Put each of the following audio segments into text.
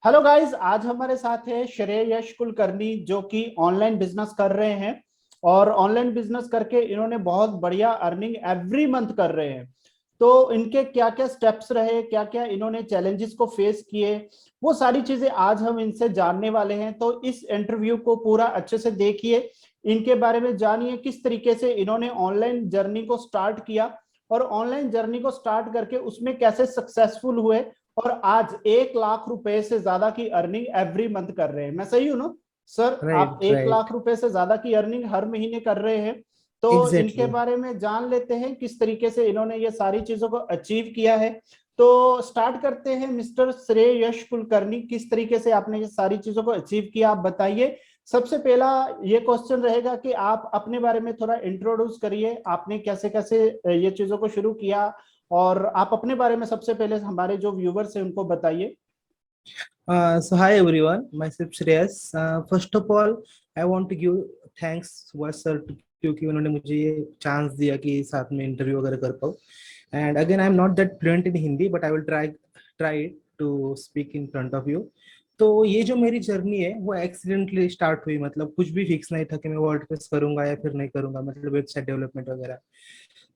Hello guys, आज हमारे साथ है श्रेयश कुलकर्णी जो कि ऑनलाइन बिजनेस कर रहे हैं। और ऑनलाइन बिजनेस करके इन्होंने बहुत बढ़िया अर्निंग एवरी मंथ कर रहे हैं। तो इनके क्या क्या स्टेप्स रहे, क्या क्या इन्होंने चैलेंजेस को फेस किए, वो सारी चीजें आज हम इनसे जानने वाले हैं। तो इस इंटरव्यू को पूरा अच्छे से देखिए, इनके बारे में जानिए किस तरीके से इन्होंने ऑनलाइन जर्नी को स्टार्ट किया और ऑनलाइन जर्नी को स्टार्ट करके उसमें कैसे सक्सेसफुल हुए और आज 1 लाख रुपए से ज्यादा की अर्निंग एवरी मंथ कर रहे हैं। मैं सही हूं ना सर? आप राइट एक राइट। लाख रुपए से ज्यादा की अर्निंग हर महीने कर रहे हैं। तो इनके एग्जैक्टली। बारे में जान लेते हैं किस तरीके से इन्होंने ये सारी चीजों को अचीव किया है। तो स्टार्ट करते हैं, मिस्टर श्रेयश कुलकर्णी, किस तरीके से आपने ये सारी चीजों को अचीव किया आप बताइए। सबसे पहला ये क्वेश्चन रहेगा कि आप अपने बारे में थोड़ा इंट्रोड्यूस करिए, आपने कैसे कैसे ये चीजों को शुरू किया और आप अपने बारे में सबसे पहले हमारे जो व्यूवर्स हैं उनको बताइए। So hi everyone, myself Shreyas. First of all, I want to give thanks was sir क्योंकि उन्होंने मुझे ये चांस दिया कि साथ में इंटरव्यू वगैरह कर पाऊँ. And again I am not that fluent in Hindi but I will try to speak in front of you. तो ये जो मेरी जर्नी है वो एक्सीडेंटली स्टार्ट हुई. मतलब कुछ भी फिक्स नहीं था कि मैं वर्डप्रेस करूंगा या फिर नहीं करूंगा, मतलब वेबसाइट डेवलपमेंट वगैरह.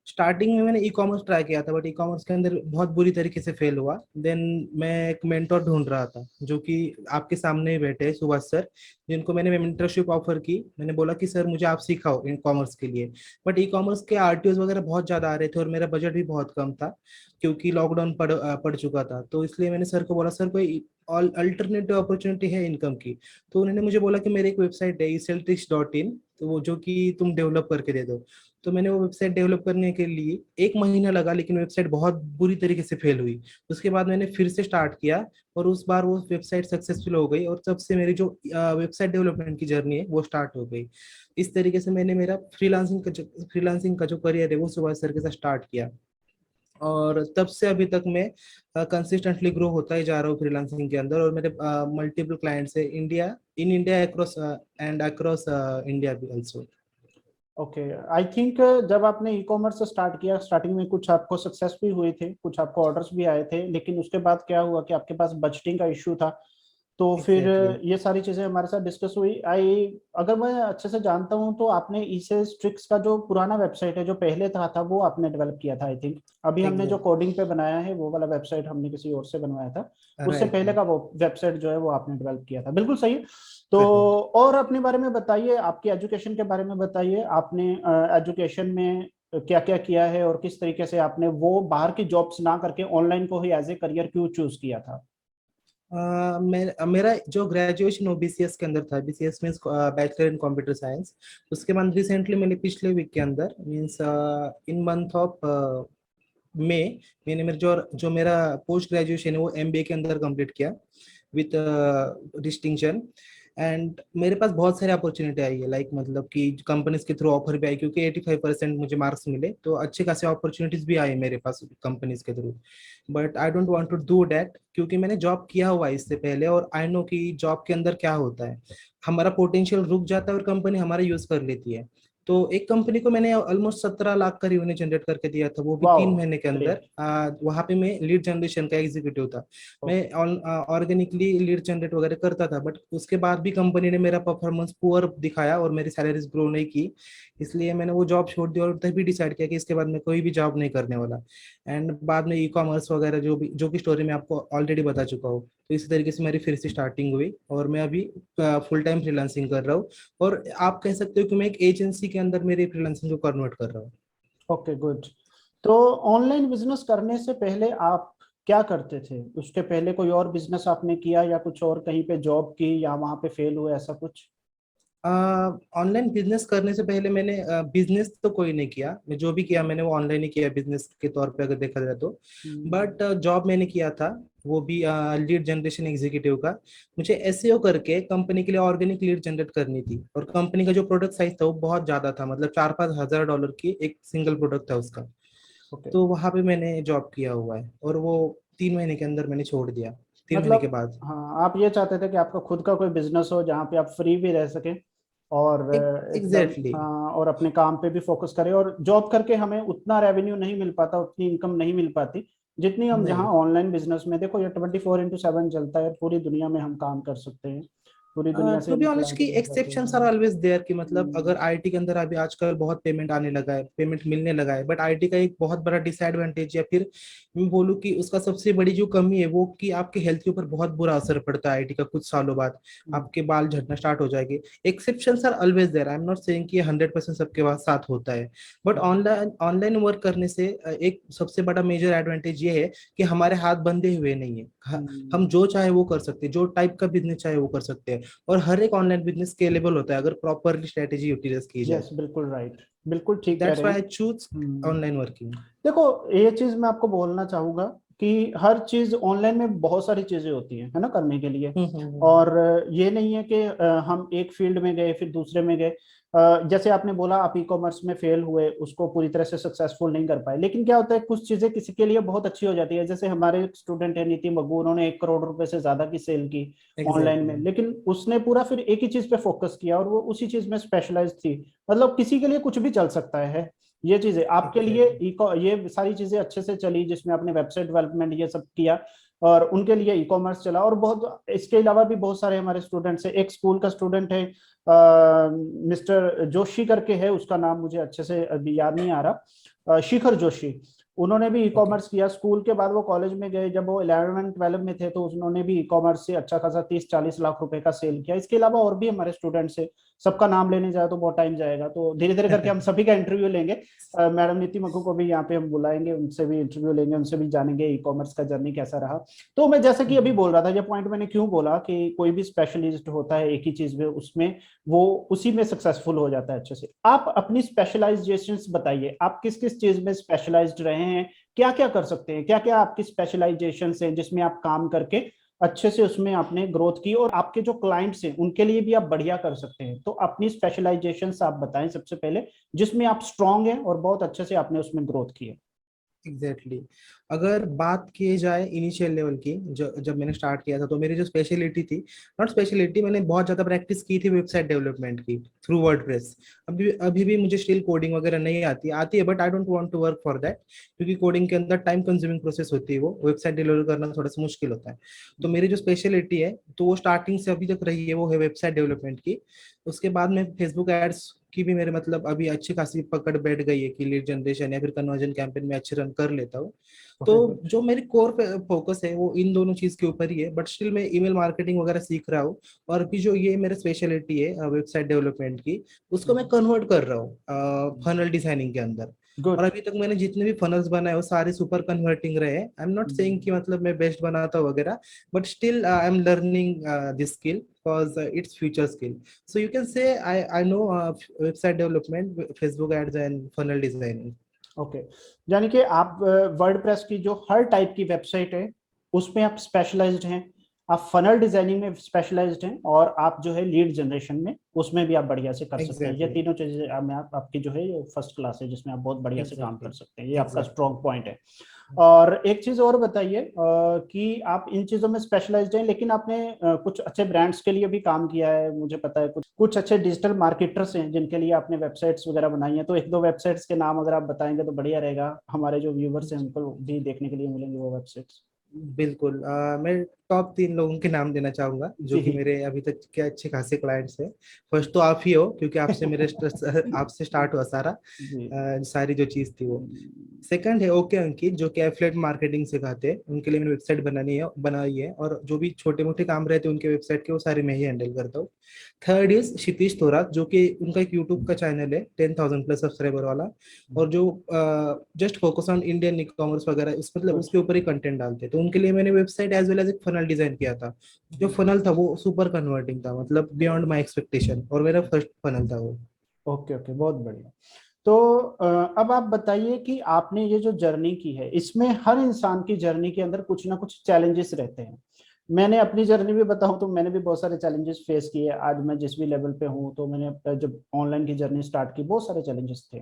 स्टार्टिंग में मैंने ई कॉमर्स ट्राई किया था बट ई कॉमर्स के अंदर बहुत बुरी तरीके से फेल हुआ. देन मैं एक मेंटोर ढूंढ रहा था जो कि आपके सामने ही बैठे हैं, सुभाष सर, जिनको मैंने मेंटरशिप ऑफर की. मैंने बोला कि सर मुझे आप सिखाओ ई कॉमर्स के लिए. बट ई कॉमर्स के आरटीओज वगैरह बहुत ज्यादा आ रहे थे और मेरा बजट भी बहुत कम था क्योंकि लॉकडाउन पड़ चुका था. तो इसलिए मैंने सर को बोला सर कोई अल्टरनेटिव अपॉर्चुनिटी है इनकम की. तो उन्होंने मुझे बोला कि मेरी एक वेबसाइट है eceltrix.in, तो वो जो कि तुम डेवलप करके दे दो. तो मैंने वो वेबसाइट डेवलप करने के लिए 1 महीना लगा, लेकिन वेबसाइट बहुत बुरी तरीके से फेल हुई. उसके बाद मैंने फिर से स्टार्ट किया और उस बार वो वेबसाइट सक्सेसफुल हो गई और तब से मेरी जो वेबसाइट डेवलपमेंट की जर्नी है वो स्टार्ट हो गई. इस तरीके से मैंने मेरा फ्रीलांसिंग का जो करियर है वो सुभाष सर के साथ स्टार्ट किया. और तब से अभी तक मैं कंसिस्टेंटली ग्रो होता ही जा रहा हूँ फ्रीलांसिंग के अंदर. और मेरे मल्टीपल क्लाइंट्स है इंडिया अक्रॉस इंडिया भी ऑल्सो. ओके, आई थिंक जब आपने ई कॉमर्स स्टार्ट किया, स्टार्टिंग में कुछ आपको सक्सेस भी हुए थे, कुछ आपको ऑर्डर्स भी आए थे, लेकिन उसके बाद क्या हुआ कि आपके पास बजटिंग का इश्यू था। तो फिर एग्जैक्टली. ये सारी चीजें हमारे साथ डिस्कस हुई। आई अगर मैं अच्छे से जानता हूँ तो आपने इसे स्ट्रिक्स का जो पुराना वेबसाइट है जो पहले था वो आपने डेवलप किया था आई थिंक। अभी हमने जो एग्जैक्ट. कोडिंग पे बनाया है वो वाला वेबसाइट हमने किसी और से बनवाया था। उससे राइट पहले राइट. का वो वेबसाइट जो है वो आपने डेवलप किया था, बिल्कुल सही है। तो करेक्ट. और अपने बारे में बताइए, आपकी एजुकेशन के बारे में बताइए। आपने एजुकेशन में क्या क्या किया है और किस तरीके से आपने वो बाहर की जॉब्स ना करके ऑनलाइन को ही एज ए करियर क्यों चूज किया था? मेरा जो ग्रेजुएशन वो बीसीएस के अंदर था. BCS means bachelor in computer science. उसके बाद रिसेंटली मैंने पिछले वीक के अंदर means in month of May मैंने मेरा जो मेरा पोस्ट ग्रेजुएशन है वो एमबीए के अंदर कंप्लीट किया विथ डिस्टिंक्शन. एंड मेरे पास बहुत सारी अपॉर्चुनिटी आई है, लाइक मतलब कि कंपनीज के थ्रू ऑफर भी आई क्योंकि 85% मुझे मार्क्स मिले, तो अच्छे खासे अपॉर्चुनिटीज भी आई मेरे पास कंपनीज के through. But I don't want to do that क्योंकि मैंने जॉब किया हुआ है इससे पहले और आई नो कि जॉब के अंदर क्या होता है. हमारा पोटेंशियल रुक जाता है और कंपनी हमारा यूज कर लेती है. तो एक कंपनी को मैंने ऑलमोस्ट 17 लाख का रेवेन्यू जनरेट करके दिया था, वो भी वाओ, 3 महीने के अंदर. ग्रेट। वहां पे मैं लीड जनरेशन का एग्जीक्यूटिव था. मैं ओके। ऑर्गेनिकली लीड जनरेट वगैरह करता था बट उसके बाद भी कंपनी ने मेरा परफॉर्मेंस पुअर दिखाया और मेरी सैलरीज ग्रो नहीं की. इसलिए मैंने वो जॉब छोड़ दी और तभी डिसाइड किया कि इसके बाद मैं कोई भी जॉब नहीं करने वाला. एंड बाद में ई कॉमर्स वगैरह जो भी स्टोरी मैं आपको ऑलरेडी बता चुका हूँ. तो इसी तरीके से मेरी फिर से स्टार्टिंग हुई और मैं अभी फुल टाइम फ्रीलांसिंग कर रहा हूँ. और आप कह सकते हो कि मैं एक एजेंसी के अंदर मेरे फ्रीलांसिंग को कन्वर्ट कर रहा हूँ. Okay, good. तो ऑनलाइन बिजनेस करने से पहले आप क्या करते थे? उसके पहले कोई और बिजनेस आपने किया या कुछ और कहीं पे जॉब की या वहां पे फेल हुए, ऐसा कुछ? ऑनलाइन बिजनेस करने से पहले मैंने बिजनेस तो कोई नहीं किया. मैं जो भी किया मैंने वो ऑनलाइन ही किया बिजनेस के तौर पे अगर देखा जाए तो. हम्म। बट जॉब मैंने किया था वो भी लीड जनरेशन एग्जीक्यूटिव का. मुझे एसईओ करके कंपनी के लिए ऑर्गेनिक लीड जनरेट करनी थी और कंपनी का जो प्रोडक्ट साइज था वो बहुत ज्यादा था, मतलब 4-5 हजार डॉलर की एक सिंगल प्रोडक्ट था उसका. ओके। तो वहां पे मैंने जॉब किया हुआ है और वो 3 महीने के अंदर मैंने छोड़ दिया, 3 महीने के मतलब बाद. हाँ, आप ये चाहते थे कि आपका खुद का कोई बिजनेस हो जहाँ पे आप फ्री भी रह सकें और एकदम, एग्जैक्टली. हाँ, और अपने काम पे भी फोकस करें। और जॉब करके हमें उतना रेवेन्यू नहीं मिल पाता, उतनी इनकम नहीं मिल पाती जितनी हम नहीं जहाँ ऑनलाइन बिजनेस में देखो ये 24/7 चलता है, पूरी दुनिया में हम काम कर सकते हैं, पूरी दुनिया से टू बी हम ऑनेस्ट क्लाइंट कि ले सकते एक्सेप्शंस आर हैं। ऑलवेज देयर कि मतलब हम्म, अगर आईटी के अंदर अभी आजकल बहुत पेमेंट आने लगा है, पेमेंट मिलने लगा है, बट आईटी का एक बहुत बड़ा डिसएडवांटेज या फिर मैं बोलूँ कि उसका सबसे बड़ी जो कमी है वो कि आपके हेल्थ के ऊपर बहुत बुरा असर पड़ता है आईटी का कुछ सालों बाद। आपके बाल झड़ना स्टार्ट हो जाएंगे। Exceptions are always there, I am not saying कि 100% सबके पास साथ होता है, बट ऑनलाइन ऑनलाइन वर्क करने से एक सबसे बड़ा मेजर एडवांटेज ये है कि हमारे हाथ बंधे हुए नहीं है। हम जो चाहे वो कर सकते हैं, जो टाइप का बिजनेस चाहे वो कर सकते हैं, और हर एक ऑनलाइन बिजनेस स्केलेबल होता है अगर प्रॉपरली स्ट्रेटेजी यूटिलाइज की जाए। यस, बिल्कुल राइट, बिल्कुल ठीक कह दैट्स रहे व्हाई हैं। I choose hmm, online working. देखो ये चीज मैं आपको बोलना चाहूंगा कि हर चीज ऑनलाइन में बहुत सारी चीजें होती है ना करने के लिए। हम्म। और ये नहीं है कि हम एक फील्ड में गए फिर दूसरे में गए। जैसे आपने बोला आप ई कॉमर्स में फेल हुए, उसको पूरी तरह से सक्सेसफुल नहीं कर पाए, लेकिन क्या होता है कुछ चीजें किसी के लिए बहुत अच्छी हो जाती है। जैसे हमारे एक स्टूडेंट है नीति मग्गू, उन्होंने 1 करोड़ रुपए से ज्यादा की सेल की ऑनलाइन में, एग्जैक्टली। लेकिन उसने पूरा फिर एक ही चीज पे फोकस किया और वो उसी चीज में स्पेशलाइज थी। मतलब किसी के लिए कुछ भी चल सकता है। ये चीजें आपके लिए एग्जैक्टली। ये सारी चीजें अच्छे से चली जिसमें आपने वेबसाइट डेवलपमेंट ये सब किया, और उनके लिए ई कॉमर्स चला। और बहुत इसके अलावा भी बहुत सारे हमारे स्टूडेंट्स हैं। एक स्कूल का स्टूडेंट है मिस्टर जोशी करके है, उसका नाम मुझे अच्छे से अभी याद नहीं आ रहा, शिखर जोशी। उन्होंने भी ई ओके। कॉमर्स किया। स्कूल के बाद वो कॉलेज में गए, जब वो 11 12 में थे तो उन्होंने भी ई कॉमर्स से अच्छा खासा 30 40 लाख रुपए का सेल किया। इसके अलावा और भी हमारे स्टूडेंट्स हैं, सबका नाम लेने जाए तो बहुत टाइम जाएगा, तो धीरे धीरे करके हम सभी का इंटरव्यू लेंगे। मैडम नीति मक्कू को भी यहाँ पे हम बुलाएंगे, उनसे भी इंटरव्यू लेंगे, उनसे भी जानेंगे ई कॉमर्स का जर्नी कैसा रहा। तो मैं जैसे कि अभी बोल रहा था, ये पॉइंट मैंने क्यों बोला कि कोई भी स्पेशलिस्ट होता है एक ही चीज में, उसमें वो उसी में सक्सेसफुल हो जाता है अच्छे से। आप अपनी स्पेशलाइजेशंस बताइए, आप किस किस चीज में स्पेशलाइज्ड रहे हैं, क्या क्या कर सकते हैं, क्या क्या आपकी स्पेशलाइजेशन है जिसमें आप काम करके अच्छे से उसमें आपने ग्रोथ की, और आपके जो क्लाइंट्स हैं उनके लिए भी आप बढ़िया कर सकते हैं। तो अपनी स्पेशलाइजेशन आप बताएं सबसे पहले, जिसमें आप स्ट्रांग हैं और बहुत अच्छे से आपने उसमें ग्रोथ की है। Exactly exactly. अगर बात की जाए इनिशियल लेवल की, जब मैंने स्टार्ट किया था तो मेरी जो स्पेशलिटी थी, नॉट स्पेशलिटी, मैंने बहुत ज्यादा प्रैक्टिस की थी वेबसाइट डेवलपमेंट की थ्रू वर्डप्रेस। अभी अभी भी मुझे स्टिल कोडिंग वगैरह नहीं आती है, but I don't want to work for that, क्योंकि कोडिंग के अंदर टाइम कंज्यूमिंग प्रोसेस होती है, वो वेबसाइट डिलीवर करना थोड़ा सा मुश्किल होता है। तो मेरी जो स्पेशलिटी है तो वो स्टार्टिंग से अभी तक रही है, वो है वेबसाइट डेवलपमेंट की। उसके बाद में फेसबुक एड्स की भी मेरे मतलब अभी अच्छी खासी पकड़ बैठ गई है कि लीड जनरेशन या फिर कन्वर्जन कैंपेन में अच्छे रन कर लेता हूँ। तो ओके गुड। जो मेरी कोर फोकस है वो इन दोनों चीज के ऊपर ही है, बट स्टिल मैं ईमेल मार्केटिंग वगैरह सीख रहा हूँ। और अभी जो ये मेरा स्पेशलिटी है वेबसाइट डेवलपमेंट की, उसको मैं कन्वर्ट कर रहा हूँ फनल डिजाइनिंग के अंदर। और गुड। अभी तक मैंने जितने भी फनल्स बनाए वो सारे सुपर कन्वर्टिंग रहे हैं। आई एम नॉट सेइंग कि मतलब मैं बेस्ट बनाता हूँ वगैरह, but still I am learning this skill because its future skill. So you can say I know website development, Facebook ads and funnel designing. Okay, यानी कि आप वर्डप्रेस की जो हर टाइप की वेबसाइट है उसमें आप स्पेशलाइज्ड हैं, आप फनल डिजाइनिंग में स्पेशलाइज्ड हैं, और आप जो है लीड जनरेशन में उसमें भी आप बढ़िया से कर सकते हैं। ये Exactly. तीनों चीजें आपकी जो है ये फर्स्ट क्लास है, जिसमें आप बहुत बढ़िया से काम कर Exactly. सकते हैं, ये आपका Exactly. स्ट्रॉन्ग पॉइंट है। और एक चीज और बताइए कि आप इन चीजों में स्पेशलाइज्ड हैं, लेकिन आपने कुछ अच्छे ब्रांड्स के लिए भी काम किया है, मुझे पता है। कुछ कुछ अच्छे डिजिटल मार्केटर्स हैं जिनके लिए आपने वेबसाइट्स वगैरह बनाई हैं, तो एक दो वेबसाइट्स के नाम अगर आप बताएंगे तो बढ़िया रहेगा, हमारे जो व्यूवर्स हैं उनको भी देखने के लिए मिलेंगे वो वेबसाइट्स। बिल्कुल। मैं टॉप 3 लोगों के नाम देना चाहूंगा जो कि जी मेरे अभी तक के अच्छे खासे क्लाइंट्स हैं। फर्स्ट तो आप ही हो, क्योंकि आपसे स्टार्ट हुआ सारा, जी। सारी जो चीज थी वो। सेकंड है ओके अंकित, जो कि एफिलिएट मार्केटिंग सिखाते हैं, उनके लिए मैंने वेबसाइट बनाई है, और जो भी छोटे मोटे काम रहते हैं उनके वेबसाइट के वो सारे मैं ही हैंडल करता हूँ। थर्ड इज क्षितिज थोरात, जो कि उनका एक यूट्यूब का चैनल है 10,000 प्लस सब्सक्राइबर वाला, और जो just focus on Indian e commerce वगैरह उस मतलब गुड। उसके ऊपर ही कंटेंट डालते हैं। तो उनके लिए मैंने वेबसाइट एज वेल एज एक फनल डिजाइन किया था। जो फनल था वो सुपर कन्वर्टिंग था, मतलब बियॉन्ड माई एक्सपेक्टेशन, और मेरा फर्स्ट फनल था वो। ओके ओके, बहुत बढ़िया। तो अब आप बताइए कि आपने ये जो जर्नी की है, इसमें हर इंसान की जर्नी के अंदर कुछ ना कुछ चैलेंजेस रहते हैं। मैंने अपनी जर्नी भी बताऊं तो मैंने भी बहुत सारे चैलेंजेस फेस किए। आज मैं जिस भी लेवल पे हूं, तो मैंने जब ऑनलाइन की जर्नी स्टार्ट की बहुत सारे चैलेंजेस थे।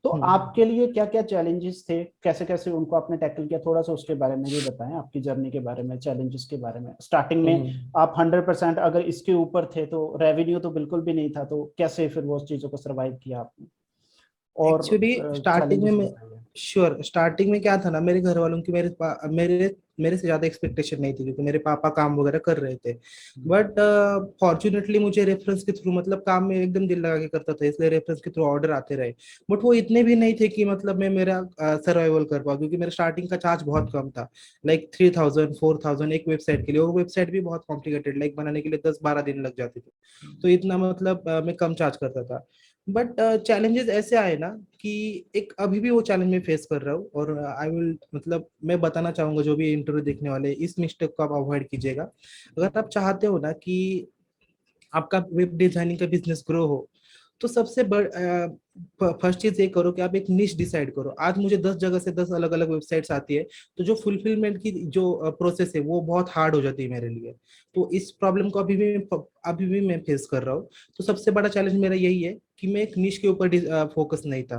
तो आपके लिए क्या क्या चैलेंजेस थे, कैसे कैसे उनको आपने टैकल किया, थोड़ा सा उसके बारे में भी बताएं, आपकी जर्नी के बारे में, चैलेंजेस के बारे में। स्टार्टिंग में हम्म। आप 100% अगर इसके ऊपर थे तो रेवेन्यू तो बिल्कुल भी नहीं था, तो कैसे फिर वो चीजों को सर्वाइव किया आपने। और एक्चुअली स्टार्टिंग में चैलेंजेस मैं बताइए। श्योर, स्टार्टिंग में क्या था ना, मेरे घर वालों की मेरे से ज्यादा एक्सपेक्टेशन नहीं थी, क्योंकि मेरे पापा काम वगैरह कर रहे थे। बट फॉर्चुनेटली मुझे रेफरेंस के थ्रू, मतलब काम में एकदम दिल लगा के करता था, इसलिए रेफरेंस के थ्रू ऑर्डर आते रहे। बट वो इतने भी नहीं थे कि मतलब मैं मेरा सर्वाइवल कर पाऊँ, क्योंकि मेरा स्टार्टिंग का चार्ज बहुत कम था। लाइक 3000 4000 एक वेबसाइट के लिए, वो वेबसाइट भी बहुत कॉम्प्लिकेटेड, लाइक बनाने के लिए 10 12 दिन लग जाते थे। तो इतना मतलब मैं कम चार्ज करता था। बट चैलेंजेस ऐसे आए ना कि एक अभी भी वो चैलेंज में फेस कर रहा हूँ, और आई विल मतलब मैं बताना चाहूंगा जो भी इंटरव्यू देखने वाले हैं, इस मिस्टेक को आप अवॉइड कीजिएगा। अगर आप चाहते हो ना कि आपका वेब डिजाइनिंग का बिजनेस ग्रो हो, तो सबसे बड़ फर्स्ट चीज ये करो कि आप एक निश डिसाइड करो। आज मुझे 10 जगह से 10 अलग अलग वेबसाइट्स आती है, तो जो फुलफिलमेंट की जो प्रोसेस है वो बहुत हार्ड हो जाती है मेरे लिए। तो इस प्रॉब्लम को अभी भी मैं फेस कर रहा हूँ। तो सबसे बड़ा चैलेंज मेरा यही है कि मैं एक निश के ऊपर फोकस नहीं था।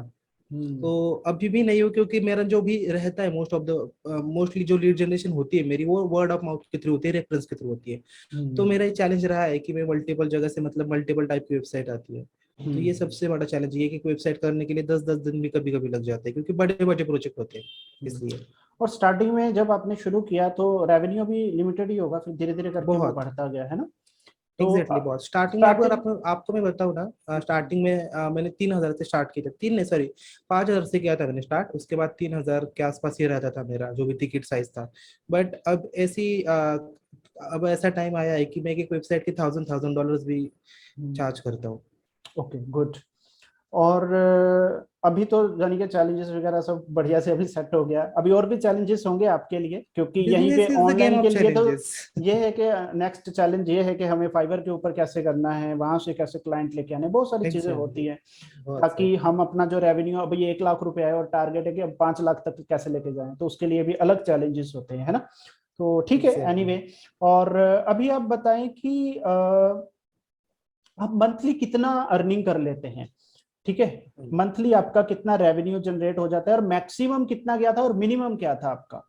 हम्म। तो अभी भी नहीं हो, क्योंकि मेरा जो भी रहता है मोस्टली जो लीड जनरेशन होती है मेरी, वो वर्ड ऑफ माउथ के थ्रू होती है, रेफरेंस के थ्रू होती है। तो हम्म। मेरा ये चैलेंज रहा है कि मैं मल्टीपल जगह से, मतलब मल्टीपल टाइप की वेबसाइट आती है। तो ये हम्म। सबसे बड़ा चैलेंज ये है कि वेबसाइट करने के लिए 10 10 दिन भी कभी कभी लग जाते हैं, क्योंकि बड़े बड़े प्रोजेक्ट होते हैं हम्म। इसलिए। और स्टार्टिंग में जब आपने शुरू किया तो रेवेन्यू भी लिमिटेड ही होगा, फिर धीरे धीरे करके वो बहुत बढ़ता गया है ना? तो एग्जैक्टली बहुत स्टार्टिंग में, अगर स्टार्टिंग। आपको मैं बताऊँ ना, स्टार्टिंग में मैंने 3000 से स्टार्ट किया था, तीन नहीं सॉरी 5000 से किया था मैंने स्टार्ट। उसके बाद 3000 के आसपास ये रहता था मेरा जो भी टिकट साइज था। बट अब ऐसा टाइम आया है कि मैं एक वेबसाइट के $1000 भी चार्ज करता हूँ। Okay, good. और अभी तो यानी कि चैलेंजेस वगैरह सब बढ़िया से अभी सेट हो गया, अभी और भी चैलेंजेस होंगे आपके लिए, क्योंकि यहीं पे business is the game online के ऑफ लिए तो चैलेंजेस। ये है कि नेक्स्ट चैलेंज ये है कि हमें फाइवर के ऊपर कैसे करना है, वहां से कैसे क्लाइंट लेके आने, बहुत सारी चीजें होती एग्जैक्टली हैं। बहुत ताकि सारे। हम अपना जो रेवेन्यू अभी 1 लाख रुपए है और टारगेट है कि अब 5 लाख तक कैसे लेके जाएं, तो उसके लिए भी अलग चैलेंजेस होते हैं, है ना? तो ठीक है, एग्जैक्टली। एनीवे। और अभी आप बताएं कि आप मंथली कितना अर्निंग कर लेते हैं? ठीक है, मंथली आपका कितना रेवेन्यू जनरेट हो जाता है, और मैक्सिमम कितना गया था और मिनिमम क्या था आपका?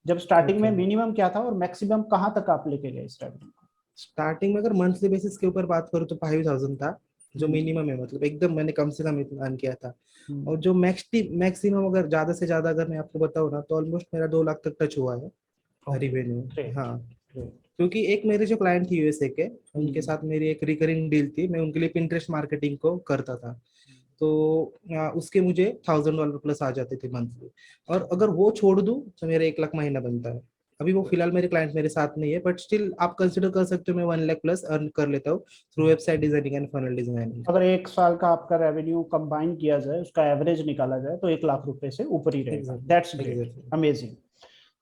जब स्टार्टिंग में ओके, मिनिमम क्या था और मैक्सिमम कहाँ तक आप लेके गए इस रेवेन्यू को? स्टार्टिंग में अगर मंथली बेसिस के ऊपर बात करूँ तो 5000 था, जो हम्म। मिनिमम है, मतलब एकदम मैंने कम से कम इतना अर्न किया था। और हम्म। जो मैक्सिमम अगर ज्यादा से ज्यादा अगर मैं आपको बताऊँ ना, तो ऑलमोस्ट मेरा 2 लाख तक टच हुआ है ओके, रिवेन्यू। ग्रेट। हाँ, ग्रेट। क्योंकि एक मेरे जो क्लाइंट थी यूएसए के, उनके हम्म। साथ मेरी एक रिकरिंग डील थी, मैं उनके लिए पिंटरेस्ट मार्केटिंग को करता था। तो उसके मुझे $1000 प्लस आ जाते थे मंथली। और अगर वो छोड़ दूं तो मेरा 1 लाख महीना बनता है। अभी वो फिलहाल मेरे क्लाइंट मेरे साथ नहीं है, बट स्टिल आप कंसिडर कर सकते हो मैं 1 लाख प्लस अर्न कर लेता हूँ through website designing and funnel designing. अगर 1 साल का आपका रेवेन्यू कंबाइन किया जाए, उसका एवरेज निकाला जाए, तो 1 लाख रुपए से ऊपर ही रहेगा। Exactly that's great, exactly. Amazing.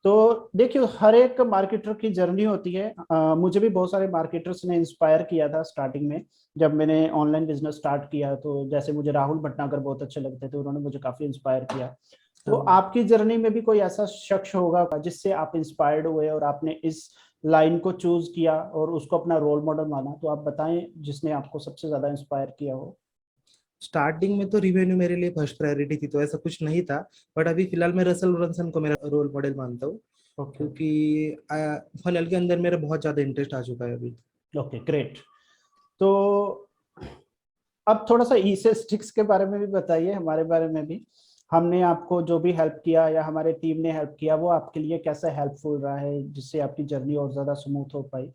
तो देखिए, हर एक मार्केटर की जर्नी होती है। मुझे भी बहुत सारे मार्केटर्स ने इंस्पायर किया था स्टार्टिंग में। जब मैंने ऑनलाइन बिजनेस स्टार्ट किया, तो जैसे मुझे राहुल भटनागर बहुत अच्छे लगते थे, उन्होंने मुझे काफी इंस्पायर किया। तो हाँ, आपकी जर्नी में भी कोई ऐसा शख्स होगा जिससे आप इंस्पायर्ड हुए और आपने इस लाइन को चूज किया और उसको अपना रोल मॉडल माना? तो आप बताएं जिसने आपको सबसे ज्यादा इंस्पायर किया हो। स्टार्टिंग में तो रिवेन्यू मेरे लिए फर्स्ट प्रायोरिटी थी, तो ऐसा कुछ नहीं था। बट अभी फिलहाल मैं रसल ब्रंसन को मेरा रोल मॉडल मानता हूँ, ओके। क्योंकि फनल के अंदर मेरा बहुत ज्यादा इंटरेस्ट आ चुका है अभी। Okay, great. तो अब थोड़ा सा ई से स्टिक्स के बारे में भी बताइए, हमारे बारे में भी। हमने आपको जो भी हेल्प किया या हमारे टीम ने हेल्प किया, वो आपके लिए कैसा हेल्पफुल रहा है, जिससे आपकी जर्नी और ज्यादा स्मूथ हो पाई?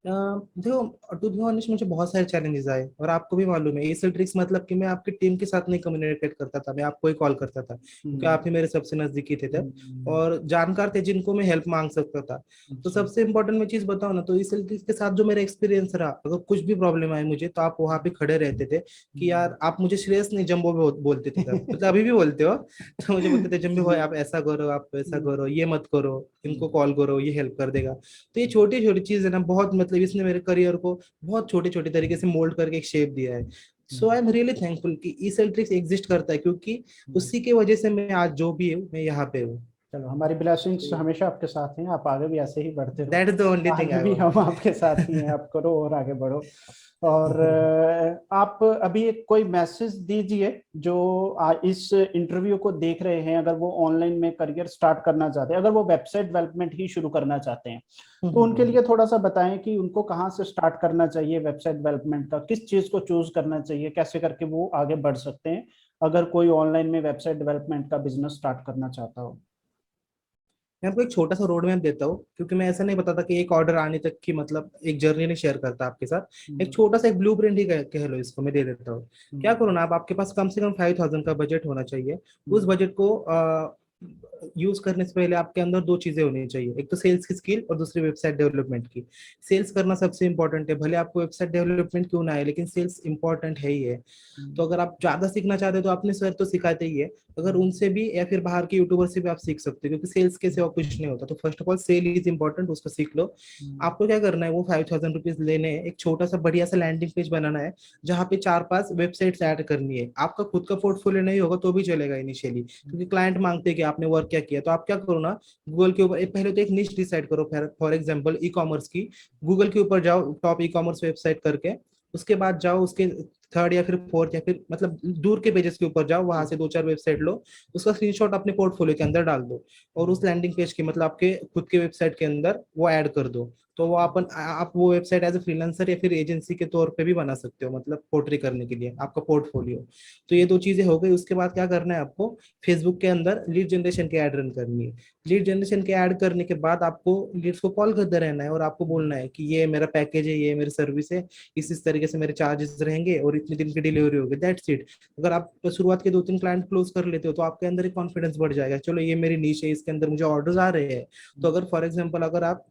देखो, टू बी ऑनेस्ट मुझे बहुत सारे चैलेंजेस आए, और आपको भी मालूम है एसल ट्रिक्स, मतलब कि मैं आपकी टीम के साथ नहीं कम्युनिकेट करता था, मैं आपको ही कॉल करता था, क्योंकि हम्म। आप ही मेरे सबसे नजदीकी थे तब, हम्म। और जानकार थे जिनको मैं हेल्प मांग सकता था। तो अच्छा। सबसे इम्पोर्टेंट मैं चीज बताऊँ ना, तो एसल ट्रिक्स के साथ जो मेरा एक्सपीरियंस रहा, अगर कुछ भी प्रॉब्लम आई मुझे, तो आप वहां पे खड़े रहते थे कि यार, आप मुझे श्रेयस नहीं जम्बो भी बोलते थे तब, मतलब अभी भी बोलते हो। तो मुझे बोलते थे जम्बो भाई, आप ऐसा करो, आप ऐसा करो, ये मत करो, इनको कॉल करो, ये हेल्प कर देगा। तो ये छोटी छोटी चीज है ना, बहुत मतलब इसने मेरे करियर को बहुत छोटे छोटे तरीके से मोल्ड करके एक शेप दिया है। सो आई एम रियली थैंकफुल कि ई सेल्ट्रिक्स एग्जिस्ट करता है, क्योंकि उसी की वजह से मैं आज जो भी हूँ, मैं यहाँ पे हूँ। चलो, हमारी ब्लेसिंग्स हमेशा आपके साथ हैं, आप आगे भी ऐसे ही बढ़ते रहो। That is the only thing आगे आई भी वांट। हम आपके साथ ही हैं, आप करो और आगे बढ़ो। और आप अभी एक कोई मैसेज दीजिए जो इस इंटरव्यू को देख रहे हैं, अगर वो ऑनलाइन में करियर स्टार्ट करना चाहते हैं, अगर वो वेबसाइट डेवलपमेंट ही शुरू करना चाहते हैं, तो उनके लिए थोड़ा सा बताएं कि उनको कहाँ से स्टार्ट करना चाहिए, वेबसाइट डेवलपमेंट का किस चीज को चूज करना चाहिए, कैसे करके वो आगे बढ़ सकते हैं अगर कोई ऑनलाइन में वेबसाइट डेवलपमेंट का बिजनेस स्टार्ट करना चाहता हो? मैं आपको एक छोटा सा रोड मैप देता हूँ, क्योंकि मैं ऐसा नहीं बताता कि एक ऑर्डर आने तक की मतलब एक जर्नी नहीं शेयर करता आपके साथ। एक हम्म, छोटा सा एक ब्लू प्रिंट ही कह लो इसको, मैं दे देता हूँ। क्या हम्म, करो ना, आप आपके पास कम से कम 5,000 का बजट होना चाहिए। उस हम्म, बजट को यूज करने से पहले आपके अंदर दो चीजें होनी चाहिए, एक तो सेल्स की स्किल और दूसरी वेबसाइट डेवलपमेंट की। सेल्स करना सबसे इंपॉर्टेंट है, भले आपको वेबसाइट डेवलपमेंट क्यों ना है, लेकिन सेल्स इंपॉर्टेंट है ही है। तो हम्म, अगर आप ज्यादा सीखना चाहते हो तो अपने सर तो सिखाते ही है, अगर हम्म, उनसे भी या फिर बाहर के यूट्यूबर से भी आप सीख सकते हो, क्योंकि सेल्स के सिवा कुछ नहीं होता। तो first of all sell is important, उसको सीख लो। हम्म, आपको क्या करना है, वो 5,000 रुपीज लेने हैं, एक छोटा सा बढ़िया सा लैंडिंग पेज बनाना है, जहाँ पे 4-5 वेबसाइट्स ऐड करनी है। आपका खुद का पोर्टफोलियो नहीं होगा तो भी चलेगा इनिशियली, क्योंकि क्लाइंट मांगते हैं कि आपने वर्क क्या किया। तो आप क्या करो ना, गूगल के ऊपर पहले तो एक निश डिसाइड करो, फॉर एग्जाम्पल ई कॉमर्स की। गूगल के ऊपर जाओ, टॉप ई कॉमर्स वेबसाइट करके, उसके बाद जाओ उसके थर्ड या फिर फोर्थ या फिर मतलब दूर के पेजेस के ऊपर जाओ, वहां से 2-4 वेबसाइट लो, उसका स्क्रीनशॉट अपने पोर्टफोलियो के अंदर डाल दो, और उस लैंडिंग पेज की मतलब आपके खुद के वेबसाइट के अंदर वो ऐड कर दो। तो वो आप वो वेबसाइट एज ए फ्रीलांसर या फिर एजेंसी के तौर पे भी बना सकते हो, मतलब पोर्ट्री करने के लिए आपका पोर्टफोलियो। तो ये दो चीजें हो गई। उसके बाद क्या करना है आपको, फेसबुक के अंदर लीड जनरेशन की ऐड रन करनी है। लीड जनरेशन के ऐड करने के बाद आपको लीड्स को कॉल करते रहना है, और आपको बोलना है कि ये मेरा पैकेज है, ये मेरी सर्विस है, इस तरीके से मेरे चार्जेस रहेंगे और इतने दिन की डिलीवरी होगी, दैट्स इट। अगर आप शुरुआत के 2-3 क्लाइंट क्लोज कर लेते हो तो आपके अंदर एक कॉन्फिडेंस बढ़ जाएगा, चलो ये मेरी नीश है, इसके अंदर मुझे ऑर्डर्स आ रहे हैं। तो अगर फॉर एग्जाम्पल अगर आप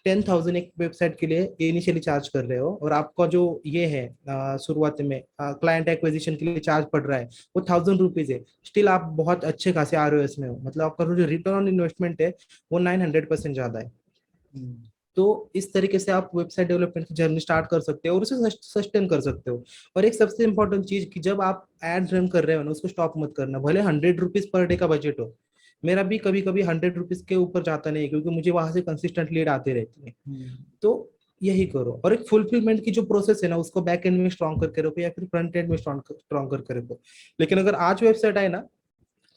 10,000 एक वेबसाइट के लिए इनिशियली चार्ज कर रहे हो, और आपका जो ये है शुरुआत में क्लाइंट एक्विजिशन के लिए चार्ज पड़ रहा है वो 1,000 रुपीज है, स्टिल आप बहुत अच्छे खासे ROS में हो, मतलब आपका जो रिटर्न ऑन इन्वेस्टमेंट है वो 900% ज्यादा है। हम्म, तो इस तरीके से आप वेबसाइट डेवलपमेंट की जर्नी स्टार्ट कर सकते हो और उसे सस्टेन कर सकते हो। और एक सबसे इंपॉर्टेंट चीज कि जब आप एड रन कर रहे हो ना, उसको स्टॉप मत करना, भले 100 रुपीज पर डे का बजट हो। मेरा भी कभी कभी 100 रुपीज के ऊपर जाता नहीं है, क्योंकि मुझे वहां से कंसिस्टेंट लीड आती रहती है। हम्म। तो यही करो, और एक फुलफिलमेंट की जो प्रोसेस है ना, उसको बैक एंड में स्ट्रॉन्ग करके रखो या फिर फ्रंट एंड में स्ट्रॉन्ग करके रखो। लेकिन अगर आज वेबसाइट आए ना,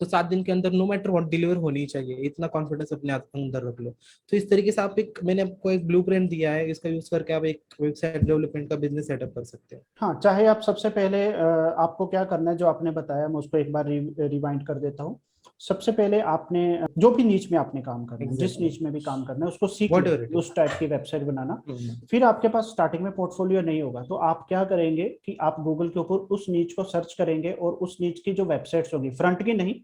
तो 7 दिन के अंदर नो मैटर व्हाट डिलीवर होनी ही चाहिए, इतना कॉन्फिडेंस अपने अंदर रख लो। तो इस तरीके से आप एक मैंने आपको एक ब्लूप्रिंट दिया है, इसका यूज करके आप एक वेबसाइट डेवलपमेंट का बिजनेस सेटअप कर सकते हैं। हाँ, चाहे आप सबसे पहले आपको क्या करना है, जो आपने बताया मैं उसको एक बार रिवाइंड कर देता हूँ। सबसे पहले आपने जो भी नीच में आपने काम करना है, जिस एग्जैक्टली, नीच में भी काम करना है, उसको सीख वॉट लो, एवर इट उस टाइप की वेबसाइट बनाना। इज। फिर आपके पास स्टार्टिंग में पोर्टफोलियो नहीं होगा, तो आप क्या करेंगे कि आप गूगल के ऊपर उस नीच को सर्च करेंगे, और उस नीच की जो वेबसाइट्स होगी, फ्रंट की नहीं,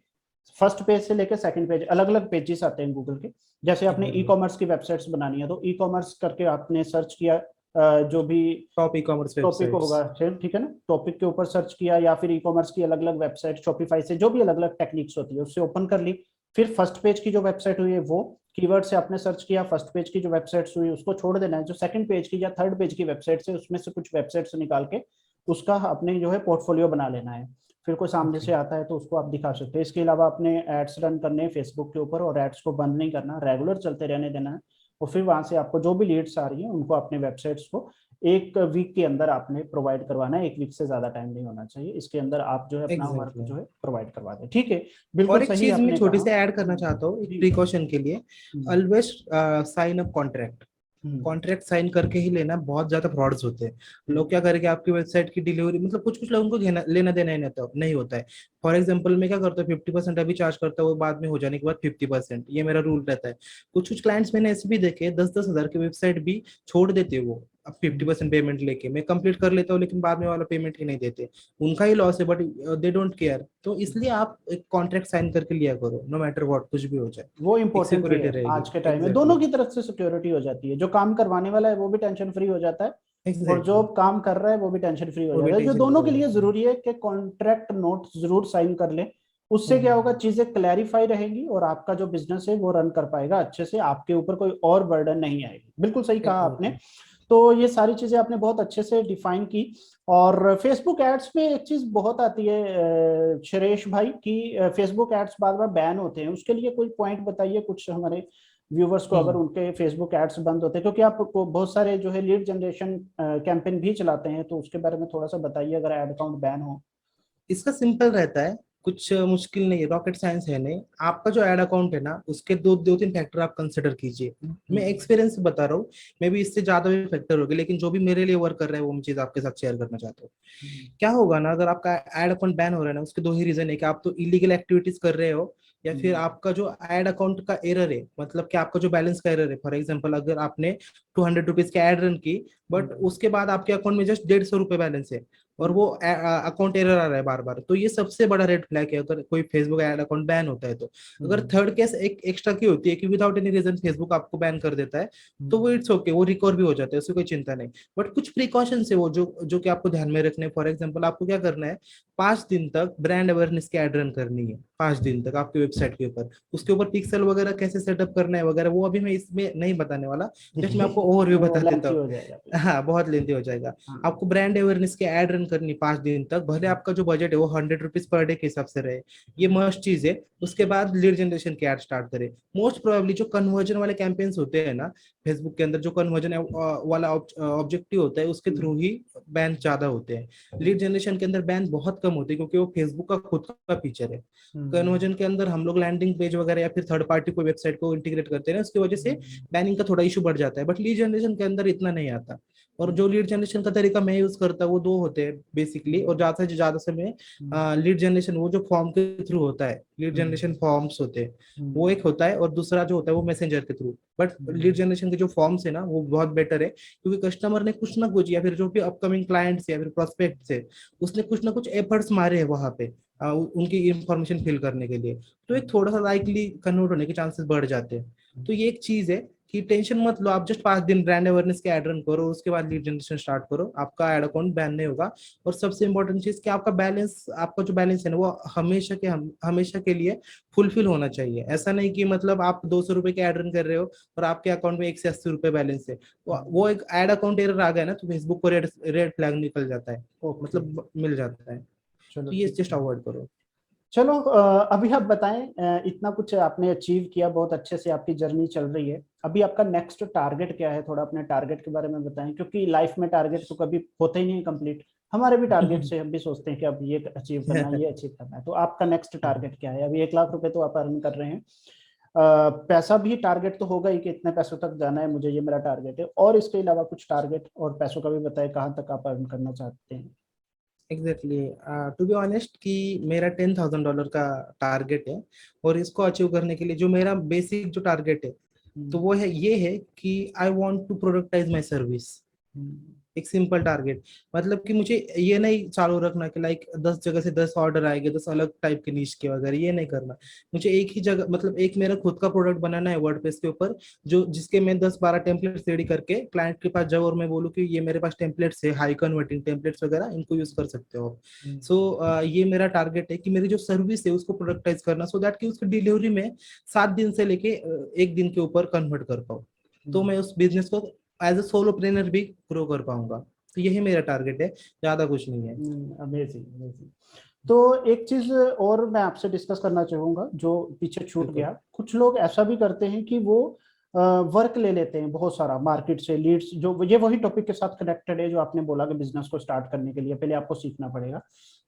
फर्स्ट पेज से लेकर सेकंड पेज, अलग अलग पेजेस आते हैं गूगल के। जैसे आपने ई एग्जैक्टली, कॉमर्स की वेबसाइट्स बनानी है, तो ई कॉमर्स करके आपने सर्च किया, जो भी top e commerce topic websites. होगा, ठीक है ना, टॉपिक के ऊपर सर्च किया, या फिर ई कॉमर्स की अलग अलग वेबसाइट, शॉपिफाई से जो भी अलग अलग टेक्निक्स होती है उससे ओपन कर ली। फिर फर्स्ट पेज की जो वेबसाइट हुई है वो कीवर्ड से आपने सर्च किया, फर्स्ट पेज की जो वेबसाइट्स हुई उसको छोड़ देना है। जो सेकंड पेज की या थर्ड पेज की वेबसाइट से, उसमें से कुछ वेबसाइट्स निकाल के उसका अपने जो है पोर्टफोलियो बना लेना है। फिर कोई सामने ओके, से आता है तो उसको आप दिखा सकते हैं। इसके अलावा अपने एड्स रन करने हैं फेसबुक के ऊपर, और एड्स को बंद नहीं करना, रेगुलर चलते रहने देना है। और फिर वहां से आपको जो भी लीड्स आ रही है उनको अपने वेबसाइट्स को एक वीक के अंदर आपने प्रोवाइड करवाना है। एक वीक से ज्यादा टाइम नहीं होना चाहिए, इसके अंदर आप जो है अपना वर्क एग्जैक्टली। जो है प्रोवाइड करवा दें। ठीक है, बिल्कुल और एक सही चीज मैं आपने छोटी कहा। सी ऐड करना चाहता हूँ एक जी। प्रिकॉशन के लिए, हम्म, ऑलवेज साइन अप कॉन्ट्रैक्ट। हम्म, कॉन्ट्रैक्ट साइन करके ही लेना, बहुत ज्यादा फ्रॉड्स होते हैं। लोग हम्म, क्या करेंगे, आपकी वेबसाइट की डिलीवरी मतलब कुछ कुछ लोगों को लेना देना ही नहीं होता है। फॉर एग्जाम्पल मैं क्या करता हूँ, 50% अभी चार्ज करता हूँ, बाद में हो जाने के बाद 50%, ये मेरा रूल रहता है। कुछ कुछ क्लाइंट्स मैंने ऐसे भी देखे 10-10 हजार की वेबसाइट भी छोड़ देते हैं वो, अब 50% पेमेंट लेके मैं कंप्लीट कर लेता हूँ, लेकिन बाद में वाला पेमेंट ही नहीं देते। उनका ही लॉस है, बट दे डोंट केयर। तो इसलिए आप एक कॉन्ट्रैक्ट साइन करके लिया करो, नो मैटर व्हाट, कुछ भी हो जाए, वो एक इम्पोर्टेंट भी सिक्योरिटी है रहेगी। आज के टाइम में, दोनों एग्जैक्टली, की तरफ से सिक्योरिटी हो जाती है। जो काम करवाने वाला है वो भी टेंशन फ्री हो जाता है, और जो एग्जैक्टली, काम कर रहा है वो भी टेंशन फ्री हो वो भी जाता है। जो टेंशन दोनों फ्री के हो लिए जाता है। जरूरी है कि कॉन्ट्रैक्ट नोट जरूर साइन कर ले। उससे क्या होगा, हम्म, चीजें क्लैरिफाई रहेंगी, और आपका जो बिजनेस है वो रन कर पाएगा अच्छे से, आपके ऊपर कोई और बर्डन नहीं आएगी। बिल्कुल सही कहा आपने। एग्जैक्टली। तो ये सारी चीजें आपने बहुत अच्छे से डिफाइन की। और फेसबुक एड्स पे एक चीज बहुत आती है सुरेश भाई, कि फेसबुक एड्स बार बार बैन होते हैं, उसके लिए कोई पॉइंट बताइए कुछ हमारे व्यूवर्स को, अगर हम्म, उनके फेसबुक एड्स बंद होते हैं, क्योंकि आप बहुत सारे जो है लीड जनरेशन कैंपेन भी चलाते हैं, तो उसके बारे में थोड़ा सा बताइए अगर एड अकाउंट बैन हो। इसका सिंपल रहता है, कुछ मुश्किल नहीं है, रॉकेट साइंस है नहीं। आपका जो एड अकाउंट है ना, उसके दो दो तीन फैक्टर आप कंसिडर कीजिए। मैं एक्सपीरियंस से बता रहा हूँ, मे भी इससे ज्यादा भी फैक्टर होंगे, लेकिन जो भी मेरे लिए वर्क कर रहा है वो मैं चीज आपके साथ शेयर करना चाहता हूँ। क्या होगा ना, अगर आपका एड अकाउंट बैन हो रहा है ना, उसके दो ही रीजन है कि आप तो इलीगल एक्टिविटीज कर रहे हो, या फिर आपका जो एड अकाउंट का एरर है, मतलब कि आपका जो बैलेंस का एरर है। फॉर एग्जांपल, अगर आपने 200 रुपीज की एड रन की, बट उसके बाद आपके अकाउंट में जस्ट 150 रुपए बैलेंस है, और वो अकाउंट एरर आ रहा है बार बार, तो ये सबसे बड़ा रेड फ्लैग है अगर कोई फेसबुक एड अकाउंट बैन होता है तो। अगर थर्ड केस एक एक्स्ट्रा की होती है कि विदाउट एनी रीजन फेसबुक आपको बैन कर देता है, तो वो इट्स ओके, वो रिकवर भी हो जाता है, उससे कोई चिंता नहीं। बट कुछ प्रिकॉशन है वो जो कि आपको ध्यान में रखने। फॉर एग्जाम्पल, आपको क्या करना है, 5 दिन तक ब्रांड अवेयरनेस की एड रन करनी है, 5 दिन तक आपकी वेबसाइट के ऊपर। उसके ऊपर पिक्सल वगैरह कैसे सेटअप करना है वगैरह, वो अभी मैं इसमें नहीं बताने वाला, जस्ट मैं आपको ओवरव्यू वो बता देता लेंथी हूँ। हो जाएगा। हाँ, बहुत लेंथी हो जाएगा। हाँ। आपको ब्रांड अवेयरनेस की एड रन करनी 5 दिन तक, भले आपका जो बजट है वो 100 रुपीज पर डे के हिसाब से रहे, ये मस्ट चीज है। उसके बाद लीड जनरेशन की एड स्टार्ट करें। मोस्ट प्रोबेबली जो कन्वर्जन वाले कैंपेन्स होते हैं ना फेसबुक के अंदर, जो कन्वर्जन वाला ऑब्जेक्टिव होता है, उसके थ्रू ही बैन ज्यादा होते हैं। लीड जनरेशन के अंदर बैन बहुत कम होते हैं, क्योंकि वो फेसबुक का खुद का फीचर है। कन्वर्जन के अंदर हम लोग लैंडिंग पेज वगैरह या फिर थर्ड पार्टी को वेबसाइट को इंटीग्रेट करते हैं ना, उसकी वजह से बैनिंग का थोड़ा इशू बढ़ जाता है, बट लीड जनरेशन के अंदर इतना नहीं आता। और जो लीड जनरेशन का तरीका मैं यूज करता हूँ वो दो होते हैं बेसिकली, और ज्यादा से ज्यादा से मैं लीड जनरेशन वो जो फॉर्म के थ्रू होता है, लीड जनरेशन फॉर्म्स होते हैं वो एक होता है, और दूसरा जो होता है वो मैसेंजर के थ्रू। बट लीड जनरेशन के जो फॉर्म्स है ना वो बहुत बेटर है, क्योंकि कस्टमर ने कुछ ना कुछ, या फिर जो भी अपकमिंग क्लाइंट्स या फिर प्रोस्पेक्ट्स है, उसने कुछ ना कुछ एफर्ट्स मारे हैं वहां पे उनकी इंफॉर्मेशन फिल करने के लिए, तो एक थोड़ा सा लाइकली कन्वर्ट होने के चांसेस बढ़ जाते हैं। तो ये एक चीज है कि टेंशन मत लो, आप जस्ट 5 दिन ब्रांड अवेयरनेस के एड रन करो, उसके बाद लीड जनरेशन स्टार्ट करो, आपका एड अकाउंट बैन नहीं होगा। और सबसे इंपॉर्टेंट चीज कि आपका बैलेंस, आपका जो बैलेंस है ना, वो हमेशा के लिए फुलफिल होना चाहिए। ऐसा नहीं कि मतलब आप 200 रुपए के एड रन कर रहे हो और आपके अकाउंट में 180 रुपए बैलेंस है, वो एक एड अकाउंट एरर आ गया ना, तो फेसबुक को रेड फ्लैग निकल जाता है, मतलब मिल जाता है। चलो तो ये ठीक जस्ट है। अवॉइड करो। चलो अभी आप बताएं, इतना कुछ आपने अचीव किया, बहुत अच्छे से आपकी जर्नी चल रही है। अभी आपका नेक्स्ट टारगेट क्या है, थोड़ा अपने टारगेट के बारे में बताएं, क्योंकि लाइफ में टारगेट तो कभी होते ही नहीं है कंप्लीट। हमारे भी टारगेट से हम भी सोचते हैं कि अब ये अचीव करना है, ये अचीव करना है। तो आपका नेक्स्ट टारगेट क्या है? अभी 1 लाख रुपए तो आप अर्न कर रहे हैं, पैसा भी टारगेट तो होगा ही कि इतने पैसों तक जाना है मुझे, ये मेरा टारगेट है। और इसके अलावा कुछ टारगेट और पैसों का भी बताएं, कहाँ तक आप अर्न करना चाहते हैं? एग्जैक्टली, टू बी ऑनेस्ट कि मेरा $10,000 का टारगेट है, और इसको अचीव करने के लिए जो मेरा बेसिक जो टारगेट है, तो वो है, ये है कि I want to productize my service. एक सिंपल टारगेट, मतलब कि मुझे ये नहीं चालू रखना कि लाइक 10 जगह से 10 ऑर्डर आएंगे, 10 अलग टाइप के नीश के वगैरह, ये नहीं करना। मुझे एक ही जगह, मतलब एक मेरा खुद का प्रोडक्ट बनाना है वर्डप्रेस के ऊपर, जो जिसके मैं 10-12 टेम्पलेट्स रेडी करके क्लाइंट के पास जाऊँ और मैं बोलूँ कि ये मेरे पास टेम्पलेट्स है, हाई कन्वर्टिंग टेम्पलेट्स वगैरह, इनको यूज कर सकते हो। सो ये मेरा टारगेट है कि मेरी जो सर्विस है उसको प्रोडक्टाइज करना, सो दैट कि उसकी डिलीवरी में 7 दिन से लेके 1 दिन के ऊपर कन्वर्ट कर पाऊँ, तो मैं उस बिजनेस को एज ए सोलोप्रेनर भी ग्रो कर पाऊंगा। तो यही मेरा टारगेट है, ज्यादा कुछ नहीं है। Amazing amazing. तो एक चीज और मैं आपसे डिस्कस करना चाहूंगा जो पीछे छूट बिल्कुल। गया। कुछ लोग ऐसा भी करते हैं कि वो वर्क ले लेते हैं बहुत सारा मार्केट से, लीड्स, जो ये वही टॉपिक के साथ कनेक्टेड है जो आपने बोला कि बिजनेस को स्टार्ट करने के लिए पहले आपको सीखना पड़ेगा।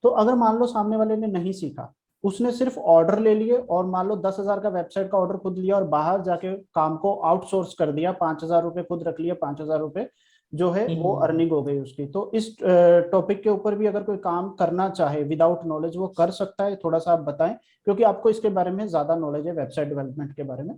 तो अगर मान लो सामने वाले ने नहीं सीखा, उसने सिर्फ ऑर्डर ले लिए, और मान लो 10,000 का वेबसाइट का ऑर्डर खुद लिया और बाहर जाके काम को आउटसोर्स कर दिया, 5,000 रुपये खुद रख लिया, 5,000 रुपये जो है वो हम्म। अर्निंग हो गई उसकी। तो इस टॉपिक के ऊपर भी अगर कोई काम करना चाहे विदाउट नॉलेज, वो कर सकता है? थोड़ा सा आप बताएं, क्योंकि आपको इसके बारे में ज्यादा नॉलेज है, वेबसाइट डेवलपमेंट के बारे में।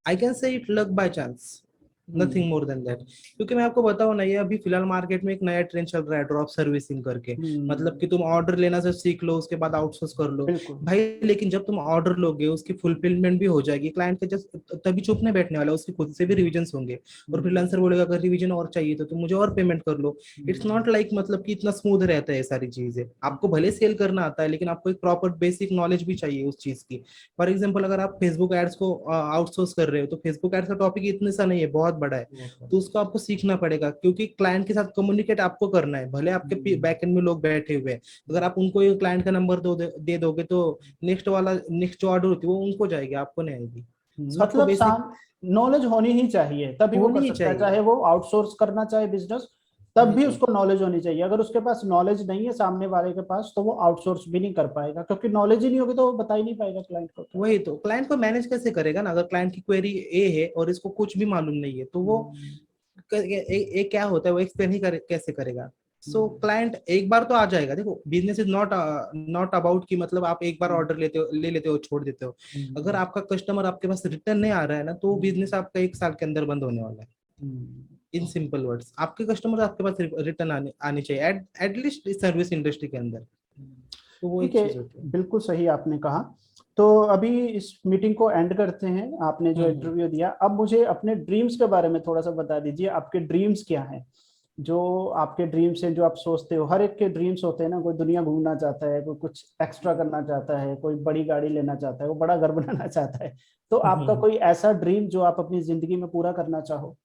I can say it luck by chance, hmm. Nothing more than that. क्योंकि मैं आपको बताऊं ना, ये अभी फिलहाल मार्केट में एक नया ट्रेंड चल रहा है, ड्रॉप सर्विसिंग करके। मतलब हम्म। कि तुम ऑर्डर लेना से सीख लो, उसके बाद आउटसोर्स कर लो। बिल्कुल। भाई, लेकिन जब तुम ऑर्डर लोगे, उसकी फुलफिलमेंट भी हो जाएगी, क्लाइंट के जस्ट तभी चुप नहीं बैठने वाला, उसकी खुद से भी रिविजन होंगे। और फ्रीलांसर बोलेगा अगर रिविजन और चाहिए तो तुम मुझे और पेमेंट कर लो। इट्स नॉट लाइक मतलब कि इतना स्मूथ रहता है ये सारी चीजें। आपको भले सेल करना आता है, लेकिन आपको एक प्रॉपर बेसिक नॉलेज भी चाहिए उस चीज की। फॉर एग्जाम्पल, अगर आप फेसबुक एड्स को आउटसोर्स कर रहे हो, तो फेसबुक एड्स का टॉपिक इतने सा नहीं है, बहुत बड़ा है। तो उसको आपको सीखना पड़ेगा, क्योंकि क्लाइंट के साथ कम्युनिकेट आपको करना है, भले आपके बैकएंड में लोग बैठे हुए हैं। अगर आप उनको ये क्लाइंट का नंबर दे दोगे, तो नेक्स्ट जो ऑर्डर होती है वो उनको जाएगी, आपको नहीं आएगी। सो आपको मतलब बेसिक नॉलेज होनी ही चाहिए, तभी वो होनी कर ही सकता है, चाहिए। चाहे वो आउटसोर्स करना चाहे बिजनेस, तब वही भी तो उसको नॉलेज होनी चाहिए। अगर उसके पास नॉलेज नहीं है सामने वाले के पास, तो वो आउटसोर्स भी नहीं कर पाएगा, क्योंकि नॉलेज ही नहीं होगी तो वो बता ही नहीं पाएगा क्लाइंट को क्या। वही तो क्लाइंट को मैनेज कैसे करेगा ना, अगर क्लाइंट की क्वेरी ए है और इसको कुछ भी मालूम नहीं है तो वो हम्म, क्या होता है वो एक्सप्लेन ही कैसे करेगा। सो हम्म, क्लाइंट एक बार तो आ जाएगा। देखो business is not not about कि मतलब आप एक बार हम्म, ऑर्डर ले लेते हो छोड़ देते हो। अगर हम्म, आपका कस्टमर आपके पास रिटर्न नहीं आ रहा है ना, तो हम्म, बिजनेस आपका 1 साल के अंदर बंद होने वाला है। हम्म। इन सिंपल वर्ड्स आपके कस्टमर आपके पास रिटर्न आनी चाहिए एटलीस्ट सर्विस इंडस्ट्री के अंदर। तो वो ठीक एक है, चीज होती है। बिल्कुल सही आपने कहा। तो अभी इस मीटिंग को एंड करते हैं, आपने जो हम्म। इंटरव्यू दिया। अब मुझे अपने ड्रीम्स के बारे में थोड़ा सा बता दीजिए, आपके ड्रीम्स क्या हैं? जो आपके ड्रीम्स हैं, जो आप सोचते हो, हर एक के ड्रीम्स होते हैं ना, कोई दुनिया घूमना चाहता है, कोई कुछ एक्स्ट्रा करना चाहता है, कोई बड़ी गाड़ी लेना चाहता है, वो बड़ा घर बनाना चाहता है। तो आपका कोई ऐसा ड्रीम जो आप अपनी जिंदगी में पूरा करना चाहो?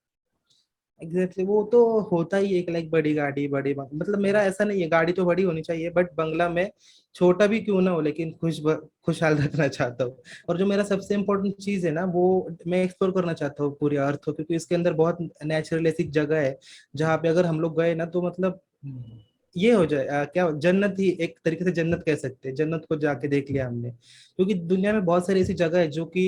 एग्जैक्टली वो तो होता ही है, एक लाइक बड़ी गाड़ी मतलब मेरा ऐसा नहीं है गाड़ी तो बड़ी होनी चाहिए, बट बंगला में छोटा भी क्यों ना हो लेकिन खुशहाल रखना चाहता हूँ। और जो मेरा सबसे इम्पोर्टेंट चीज है ना, वो मैं एक्सप्लोर करना चाहता हूँ पूरे अर्थ को, क्योंकि इसके अंदर बहुत नेचुरल ऐसी जगह है जहाँ पे अगर हम लोग गए ना तो मतलब ये हो जाए क्या जन्नत ही, एक तरीके से जन्नत कह सकते हैं, जन्नत को जाके देख लिया हमने। क्योंकि दुनिया में बहुत सारी ऐसी जगह है जो कि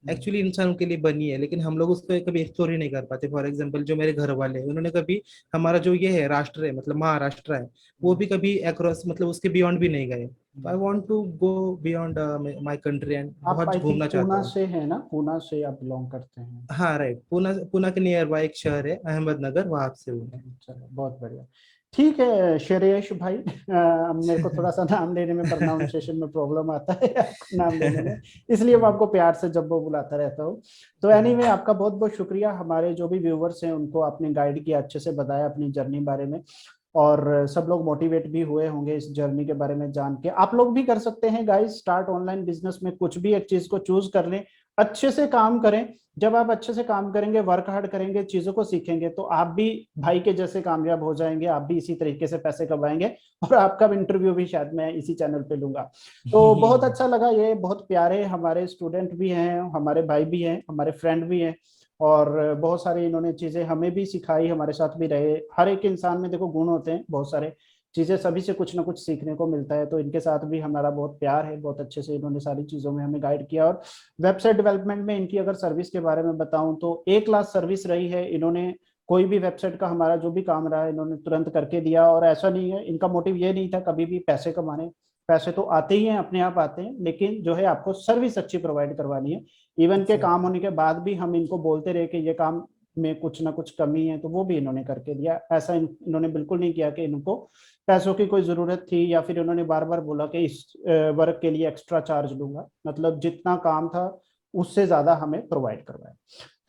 एक्चुअली इंसानों के लिए बनी है, लेकिन हम लोग उसको कभी एक्सप्लोर ही नहीं कर पाते। फॉर एग्जांपल जो मेरे घर वाले हैं उन्होंने कभी हमारा जो ये है राष्ट्र है मतलब महाराष्ट्र है, वो भी कभी अक्रॉस मतलब उसके बियॉन्ड भी नहीं गए। तो I want to go beyond my country and आप बहुत आई थिंक घूमना चाहता पूना हूँ। से है ना, पूना से आप बिलोंग करते हैं? हाँ राइट, पुणे पुणे के नियर बाय एक शहर है अहमदनगर, वहां से हूँ मैं। चलो बहुत बढ़िया। ठीक है श्रेयश भाई, मेरे को थोड़ा सा नाम लेने में, प्रोनाउंसिएशन में प्रॉब्लम आता है आपका नाम लेने में, इसलिए मैं आपको प्यार से जब वो बुलाता रहता हूँ। तो एनीवे, आपका बहुत बहुत शुक्रिया। हमारे जो भी व्यूवर्स हैं उनको आपने गाइड किया, अच्छे से बताया अपनी जर्नी बारे में, और सब लोग मोटिवेट भी हुए होंगे इस जर्नी के बारे में जान के। आप लोग भी कर सकते हैं गाइस, स्टार्ट ऑनलाइन बिजनेस में, कुछ भी एक चीज को चूज कर लें, अच्छे से काम करें। जब आप अच्छे से काम करेंगे, वर्क हार्ड करेंगे, चीजों को सीखेंगे, तो आप भी भाई के जैसे कामयाब हो जाएंगे, आप भी इसी तरीके से पैसे कमाएंगे। और आपका भी इंटरव्यू भी शायद मैं इसी चैनल पे लूंगा। तो बहुत अच्छा लगा, ये बहुत प्यारे हमारे स्टूडेंट भी हैं, हमारे भाई भी हैं, हमारे फ्रेंड भी हैं, और बहुत सारी इन्होंने चीजें हमें भी सिखाई, हमारे साथ भी रहे। हर एक इंसान में देखो गुण होते हैं बहुत सारे, चीजें सभी से कुछ ना कुछ सीखने को मिलता है। तो इनके साथ भी हमारा बहुत प्यार है, बहुत अच्छे से इन्होंने सारी चीजों में हमें गाइड किया। और वेबसाइट डेवलपमेंट में इनकी अगर सर्विस के बारे में बताऊं तो एक क्लास सर्विस रही है। इन्होंने कोई भी वेबसाइट का हमारा जो भी काम रहा है, इन्होंने तुरंत करके दिया। और ऐसा नहीं है, इनका मोटिव ये नहीं था कभी भी पैसे कमाने, पैसे तो आते ही हैं, अपने आप आते हैं, लेकिन जो है आपको सर्विस अच्छी प्रोवाइड करवानी है। इवन के काम एग्जैक्टली। होने के बाद भी हम इनको बोलते रहे कि ये काम में कुछ ना कुछ कमी है, तो वो भी इन्होंने करके दिया। ऐसा इन्होंने बिल्कुल नहीं किया कि इनको पैसों की कोई जरूरत थी, या फिर इन्होंने बार बार बोला कि इस वर्क के लिए एक्स्ट्रा चार्ज लूंगा। मतलब जितना काम था उससे ज्यादा हमें प्रोवाइड करवाया।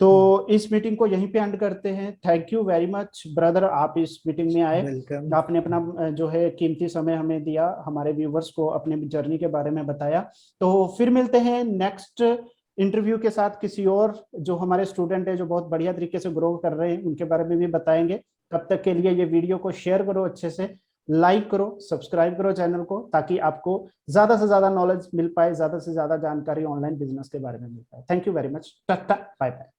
तो इस मीटिंग को यहीं पे एंड करते हैं। Thank you very much brother, आप इस मीटिंग में आए, वेलकम। आपने अपना जो है कीमती समय हमें दिया, हमारे व्यूवर्स को अपने जर्नी के बारे में बताया। तो फिर मिलते हैं नेक्स्ट इंटरव्यू के साथ, किसी और जो हमारे स्टूडेंट है जो बहुत बढ़िया तरीके से ग्रो कर रहे हैं, उनके बारे में भी बताएंगे। तब तक के लिए ये वीडियो को शेयर करो, अच्छे से लाइक करो, सब्सक्राइब करो चैनल को, ताकि आपको ज्यादा से ज्यादा नॉलेज मिल पाए, ज्यादा से ज्यादा जानकारी ऑनलाइन बिजनेस के बारे में मिल पाए। Thank you very much, tata bye bye.